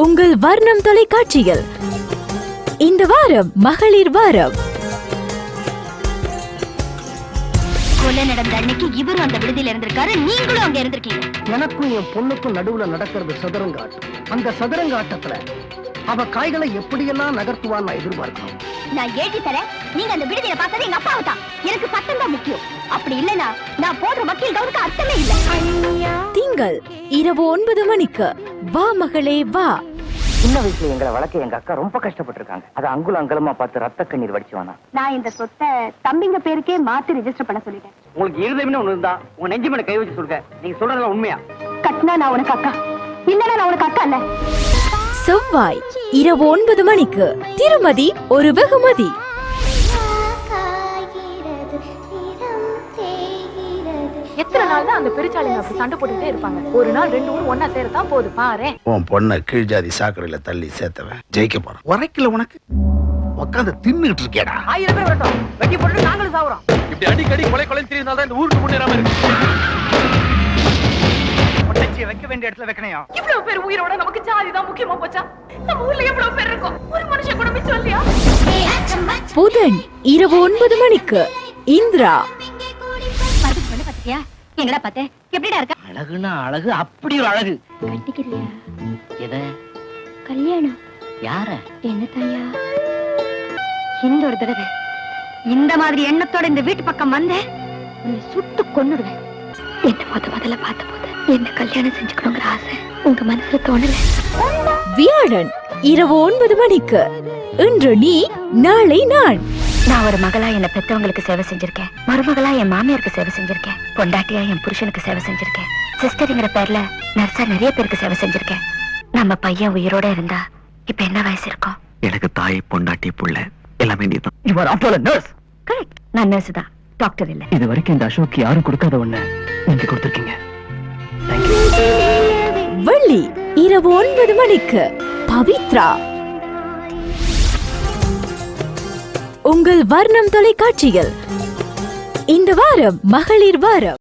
உங்கள் வர்ணம் தொலைக்காட்சியில் இந்த வாரம் மகளிர் வாரம். கொலை நடந்த அன்னைக்கு இவரும் அந்த விடுதியில இருந்திருக்காரு, நீங்களும் அங்க இருந்திருக்கீங்க. எனக்கும் என் பொண்ணுக்கும் நடுவுல நடக்கிறது சதுரங்க ஆட்டம். அந்த சதுரங்க ஆட்டத்துல அவ காய்களை எப்படியெல்லாம் நகர்த்துவான்னு நான் எதிர்பார்க்கிறோம். நான் ஏற்றி தரேன். நீங்க அந்த விடுதியில பார்த்தது எங்க அப்பாவை தான். எனக்கு சட்டம் தான் முக்கியம். அப்படி இல்லைன்னா நான் போடுற வக்கீல் கவுனுக்கு அர்த்தமே இல்லை. திங்கள் இரவு 9 மணிக்கு வா மகளே வா. சின்ன வயசுல எங்களை வளர்க்க எங்க அக்கா ரொம்ப கஷ்டப்பட்டு இருக்காங்க. அதை அங்குல அங்கலமா பார்த்து ரத்த கண்ணீர் வடிச்சுவானா. நான் இந்த சொத்தை தம்பிங்க பேருக்கே மாத்தி ரெஜிஸ்டர் பண்ண சொல்லிட்டேன். உங்களுக்கு இருதயம்னு ஒண்ணு இருந்தா உங்க நெஞ்சு மேல கை வச்சு சொல்லுங்க. நீங்க சொல்றதெல்லாம் உண்மையா? கட்டினா நான் உனக்கு அக்கா, இல்லைன்னா நான் உனக்கு அக்கா இல்ல. செவ்வாய் இரவு 9 மணிக்கு திருமதி ஒரு வெகுமதி. எத்தனை நாள் தான் அந்த பெருச்சாளிங்க அப்படி சண்டை போட்டுட்டே இருப்பாங்க? ஒரு நாள் 2 ஊர் ஒன்னா சேரத்தான் போகுது பாரு. உன் பொண்ணை கீழ் ஜாதி சாக்கடையில தள்ளி சேர்த்தவன் ஜெயிக்க போறான். உரைக்கல உனக்கு உட்காந்து தின்னுட்டு இருக்கேடா. 1000 பேர் வரட்டும், வெட்டி போட்டு நாங்களும் சாவுறோம். இப்படி அடிக்கடி கொலை கொலை தெரியுதுனால தான் இந்த ஊருக்கு முன்னேறாம இருக்கு. பொட்டச்சியை வைக்க வேண்டிய இடத்துல வைக்கணையா? இவ்வளவு பேர் உயிரோட நமக்கு ஜாதி தான் முக்கியமா போச்சா? நம்ம ஊர்ல எவ்வளவு பேர் இருக்கோம், ஒரு மனுஷன் கூட மிச்சம் இல்லையா? புதன் இரவு 9 மணிக்கு இந்திரா. பாத்தியா எங்கடா பாத்தே, எப்படிடா இருக்க? அழகுனா அழகு, அப்படி ஒரு அழகு. கட்டிக்கிறியா? எத? கல்யாணம். யார? என்ன தாயா, இந்த ஒரு தடவை இந்த மாதிரி எண்ணத்தோட இந்த வீட்டு பக்கம் வந்த உன்னை சுட்டு கொன்னுடுவேன். என்ன முதல்ல பார்த்த போது என்ன கல்யாணம் செஞ்சுக்கணுங்கிற ஆசை உங்க மனசுல தோணல. வியாழன் இரவு 9 மணிக்கு இன்று நீ நாளை நான். நான் ஒரு மகளா என்ன பெத்தவங்களுக்கு சேவை செஞ்சிருக்கேன், மருமகளா என் மாமியாருக்கு சேவை செஞ்சிருக்கேன், பொண்டாட்டியா என் புருஷனுக்கு சேவை செஞ்சிருக்கேன், சிஸ்டர்ங்கிற பேர்ல நர்ஸா நிறைய பேருக்கு சேவை செஞ்சிருக்கேன். நம்ம பையன் உயிரோட இருந்தா இப்ப என்ன வயசு இருக்கும்? எனக்கு தாய் பொண்டாட்டி புள்ள எல்லாமே நீதான். You are after a nurse. Correct, நான் நர்ஸ் தான், டாக்டர் இல்ல. இது வரைக்கும் இந்த அசோக் யாரும் கொடுக்காத ஒண்ணு நீங்க கொடுத்திருக்கீங்க. வெள்ளி இரவு 9 மணிக்கு பவித்ரா. உங்கள் வர்ணம் தொலைக்காட்சியில் இந்த வாரம் மகளிர் வாரம்.